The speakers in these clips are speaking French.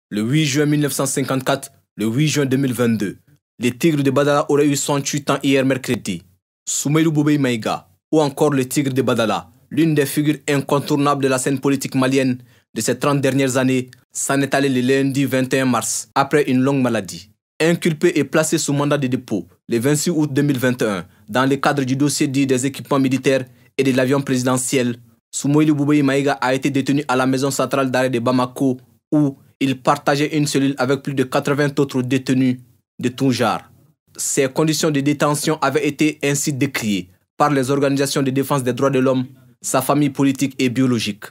Le 8 juin 1954, le 8 juin 2022, les Tigres de Badala auraient eu 108 ans hier mercredi. Soumaïlou Boubèye Maïga, ou encore le Tigre de Badala, l'une des figures incontournables de la scène politique malienne de ces 30 dernières années, s'en est allé le lundi 21 mars, après une longue maladie. Inculpé et placé sous mandat de dépôt le 26 août 2021, dans le cadre du dossier dit des équipements militaires et de l'avion présidentiel, Soumaïlou Boubèye Maïga a été détenu à la maison centrale d'arrêt de Bamako, où il partageait une cellule avec plus de 80 autres détenus de tout genre. Ces conditions de détention avaient été ainsi décriées par les organisations de défense des droits de l'homme, sa famille politique et biologique.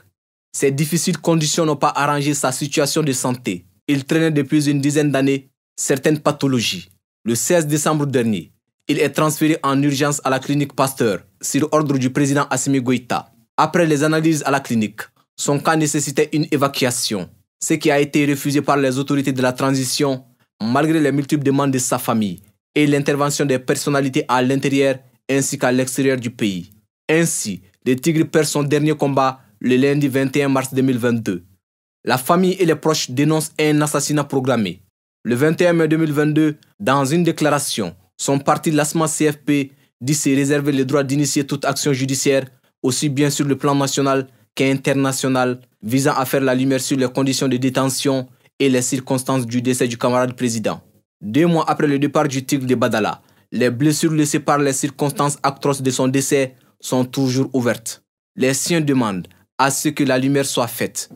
Ces difficiles conditions n'ont pas arrangé sa situation de santé. Il traînait depuis une dizaine d'années certaines pathologies. Le 16 décembre dernier, il est transféré en urgence à la clinique Pasteur sur ordre du président Assimi Goïta. Après les analyses à la clinique, son cas nécessitait une évacuation, ce qui a été refusé par les autorités de la transition malgré les multiples demandes de sa famille et l'intervention des personnalités à l'intérieur ainsi qu'à l'extérieur du pays. Ainsi, le Tigre perd son dernier combat le lundi 21 mars 2022. La famille et les proches dénoncent un assassinat programmé. Le 21 mai 2022, dans une déclaration, son parti l'ASMA CFP dit se réserver le droit d'initier toute action judiciaire, aussi bien sur le plan national qu'international, visant à faire la lumière sur les conditions de détention et les circonstances du décès du camarade président. 2 mois après le départ du Tigre de Badala, les blessures laissées par les circonstances atroces de son décès sont toujours ouvertes. Les siens demandent à ce que la lumière soit faite.